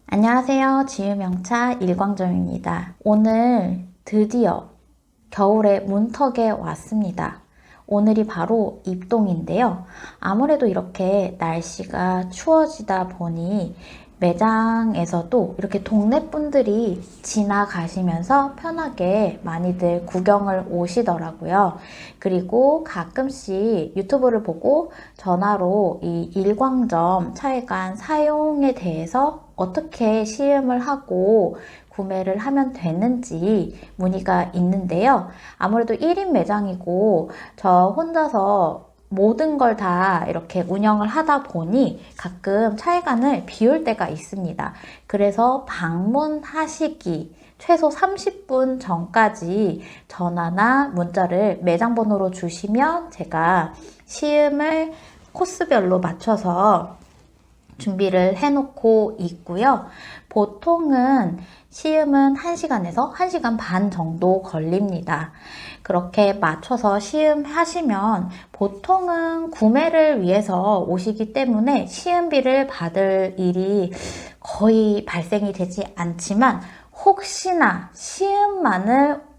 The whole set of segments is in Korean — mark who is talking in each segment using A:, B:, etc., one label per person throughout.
A: 안녕하세요. 지유명차 일광점입니다. 오늘 드디어 겨울의 문턱에 왔습니다. 오늘이 바로 입동인데요. 아무래도 이렇게 날씨가 추워지다 보니 매장에서도 이렇게 동네 분들이 지나가시면서 편하게 많이들 구경을 오시더라고요. 그리고 가끔씩 유튜브를 보고 전화로 이 일광점 차회관 사용에 대해서 어떻게 시음을 하고 구매를 하면 되는지 문의가 있는데요. 아무래도 1인 매장이고 저 혼자서 모든 걸 다 이렇게 운영을 하다 보니 가끔 차회관을 비울 때가 있습니다. 그래서 방문하시기 최소 30분 전까지 전화나 문자를 매장 번호로 주시면 제가 시음을 코스별로 맞춰서 준비를 해놓고 있고요. 보통은 시음은 1시간에서 1시간 반 정도 걸립니다. 그렇게 맞춰서 시음하시면 보통은 구매를 위해서 오시기 때문에 시음비를 받을 일이 거의 발생이 되지 않지만 혹시나 시음만을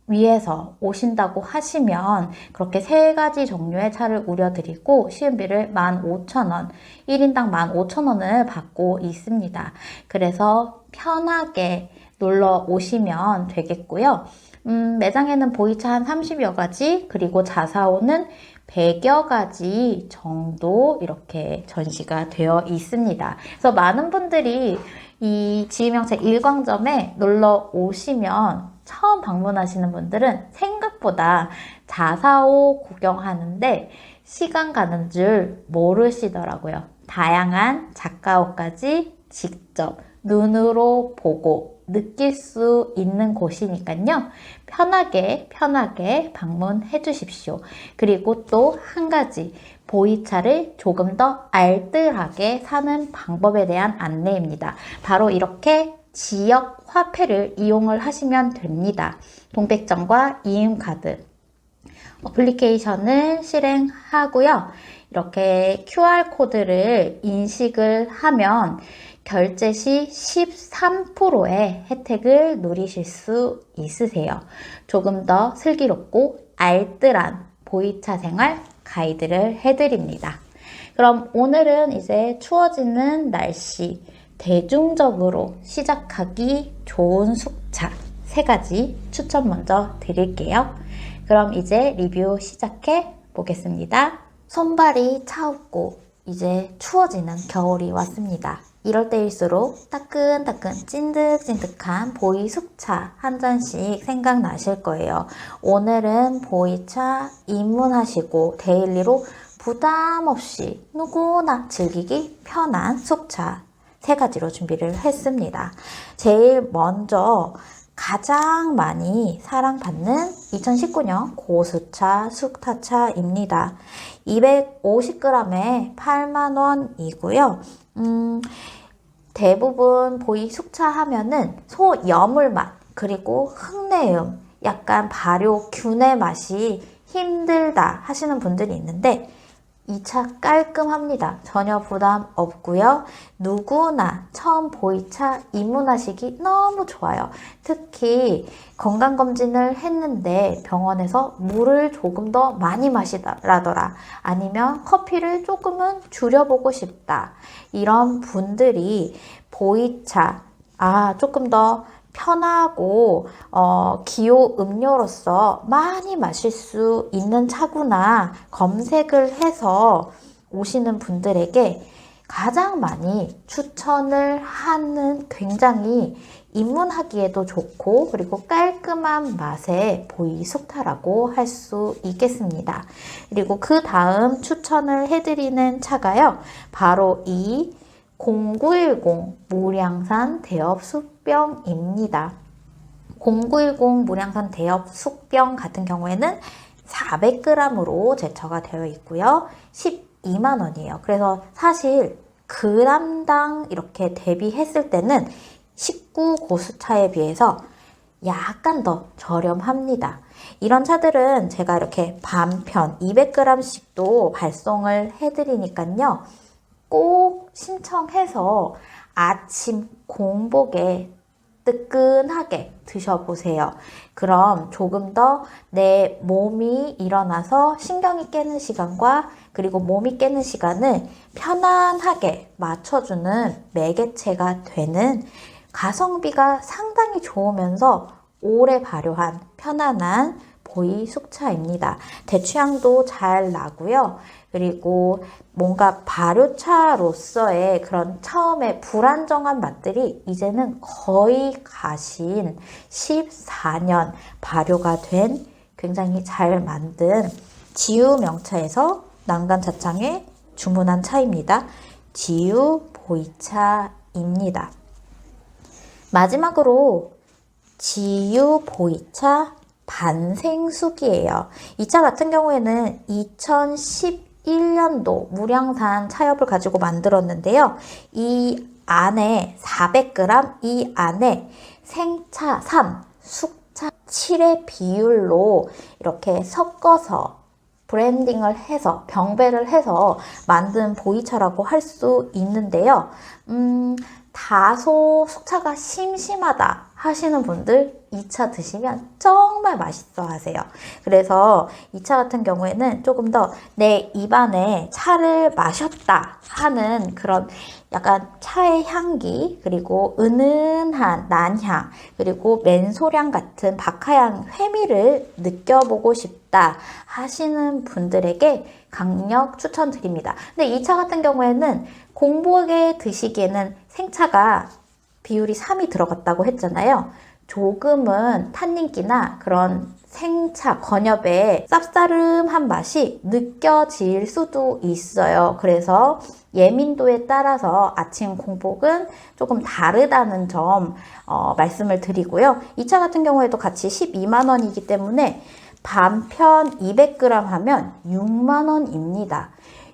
A: 위해서 오신다고 하시면 그렇게 3가지 종류의 차를 우려드리고 시음비를 15,000원, 1인당 15,000원을 받고 있습니다. 그래서 편하게 놀러 오시면 되겠고요. 매장에는 보이차 한 30여 가지, 그리고 자사오는 100여 가지 정도 이렇게 전시가 되어 있습니다. 그래서 많은 분들이 이 지유명차 일광점에 놀러 오시면 처음 방문하시는 분들은 생각보다 자사오 구경하는데 시간 가는 줄 모르시더라고요. 다양한 작가옷까지 직접 눈으로 보고 느낄 수 있는 곳이니까요. 편하게 방문해 주십시오. 그리고 또 한 가지, 보이차를 조금 더 알뜰하게 사는 방법에 대한 안내입니다. 바로 이렇게 지역 화폐를 이용을 하시면 됩니다. 동백점과 이음카드 어플리케이션을 실행하고요. 이렇게 QR코드를 인식을 하면 결제 시 13%의 혜택을 누리실 수 있으세요. 조금 더 슬기롭고 알뜰한 보이차 생활 가이드를 해드립니다. 그럼 오늘은 이제 추워지는 날씨, 대중적으로 시작하기 좋은 숙차 3가지 추천 먼저 드릴게요. 그럼 이제 리뷰 시작해 보겠습니다. 손발이 차갑고 이제 추워지는 겨울이 왔습니다. 이럴 때일수록 따끈따끈 찐득찐득한 보이 숙차 한 잔씩 생각나실 거예요. 오늘은 보이차 입문하시고 데일리로 부담 없이 누구나 즐기기 편한 숙차 3가지로 준비를 했습니다. 제일 먼저 가장 많이 사랑받는 2019년 고수차 숙타차입니다. 250g에 8만원이고요. 대부분 보이 숙차 하면은 소여물 맛, 그리고 흙내음, 약간 발효 균의 맛이 힘들다 하시는 분들이 있는데 이 차 깔끔합니다. 전혀 부담 없고요. 누구나 처음 보이차 입문하시기 너무 좋아요. 특히 건강검진을 했는데 병원에서 물을 조금 더 많이 마시라더라. 아니면 커피를 조금은 줄여보고 싶다. 이런 분들이 보이차, 조금 더 편하고 기호 음료로서 많이 마실 수 있는 차구나 검색을 해서 오시는 분들에게 가장 많이 추천을 하는, 굉장히 입문하기에도 좋고 그리고 깔끔한 맛의 보이 숙타라고 할 수 있겠습니다. 그리고 그 다음 추천을 해드리는 차가요, 바로 이 0910 무량산 대엽 숙병입니다. 0910 무량산 대엽 숙병 같은 경우에는 400g으로 제처가 되어 있고요. 12만원이에요. 그래서 사실 그람당 이렇게 대비했을 때는 19 고수차에 비해서 약간 더 저렴합니다. 이런 차들은 제가 이렇게 반편 200g씩도 발송을 해드리니까요. 꼭 신청해서 아침 공복에 뜨끈하게 드셔보세요. 그럼 조금 더 내 몸이 일어나서 신경이 깨는 시간과 그리고 몸이 깨는 시간을 편안하게 맞춰주는 매개체가 되는 가성비가 상당히 좋으면서 오래 발효한 편안한 보이 숙차입니다. 대취향도 잘 나고요. 그리고 뭔가 발효차로서의 그런 처음에 불안정한 맛들이 이제는 거의 가신 14년 발효가 된 굉장히 잘 만든 지유 명차에서 난간차창에 주문한 차입니다. 지유 보이차입니다. 마지막으로 지유 보이차 반생숙이에요. 이 차 같은 경우에는 2011년도 무량산 차엽을 가지고 만들었는데요. 이 안에 400g, 이 안에 생차 3, 숙차 7의 비율로 이렇게 섞어서 브랜딩을 해서 병배를 해서 만든 보이차라고 할 수 있는데요. 다소 숙차가 심심하다 하시는 분들 이 차 드시면 정말 맛있어 하세요. 그래서 이 차 같은 경우에는 조금 더 내 입안에 차를 마셨다 하는 그런 약간 차의 향기, 그리고 은은한 난향, 그리고 맨소량 같은 박하향 회미를 느껴보고 싶다 하시는 분들에게 강력 추천드립니다. 근데 이 차 같은 경우에는 공복에 드시기에는 생차가 비율이 3이 들어갔다고 했잖아요. 조금은 탄닌기나 그런 생차, 건엽의 쌉싸름한 맛이 느껴질 수도 있어요. 그래서 예민도에 따라서 아침 공복은 조금 다르다는 점 말씀을 드리고요. 이 차 같은 경우에도 같이 12만 원이기 때문에 반편 200g 하면 6만 원입니다.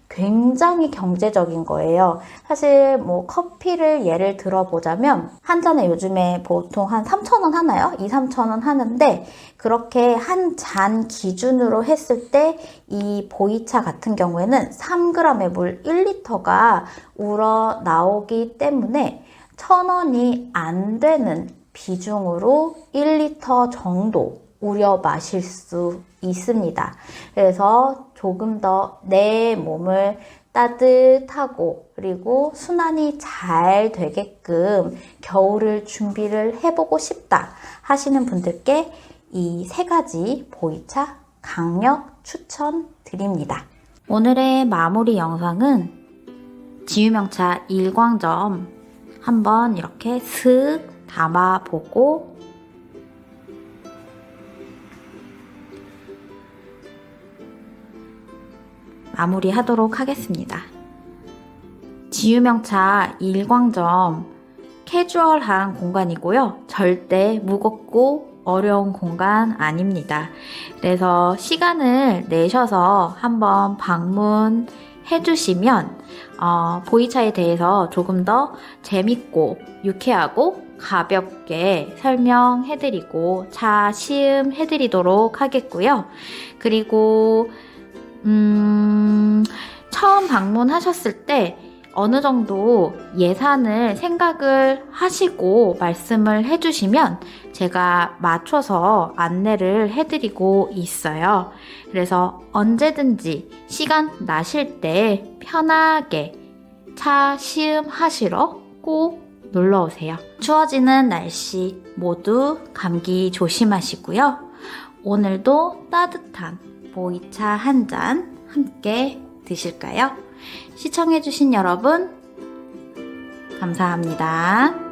A: 굉장히 경제적인 거예요. 사실 뭐 커피를 예를 들어보자면 한 잔에 요즘에 보통 한 3,000원 하나요? 2, 3,000원 하는데 그렇게 한 잔 기준으로 했을 때 이 보이차 같은 경우에는 3g의 물 1리터가 우러 나오기 때문에 1,000원이 안 되는 비중으로 1리터 정도 우려 마실 수 있습니다. 그래서 조금 더 내 몸을 따뜻하고 그리고 순환이 잘 되게끔 겨울을 준비를 해보고 싶다 하시는 분들께 이 세 가지 보이차 강력 추천드립니다. 오늘의 마무리 영상은 지유명차 일광점 한번 이렇게 슥 담아보고 마무리하도록 하겠습니다. 지유명차 일광점 캐주얼한 공간이고요. 절대 무겁고 어려운 공간 아닙니다. 그래서 시간을 내셔서 한번 방문해 주시면 보이차에 대해서 조금 더 재밌고 유쾌하고 가볍게 설명해드리고 차 시음해드리도록 하겠고요. 그리고 처음 방문하셨을 때 어느 정도 예산을 생각을 하시고 말씀을 해주시면 제가 맞춰서 안내를 해드리고 있어요. 그래서 언제든지 시간 나실 때 편하게 차 시음하시러 꼭 놀러오세요. 추워지는 날씨 모두 감기 조심하시고요. 오늘도 따뜻한 보이차 한 잔 함께 드실까요? 시청해주신 여러분 감사합니다.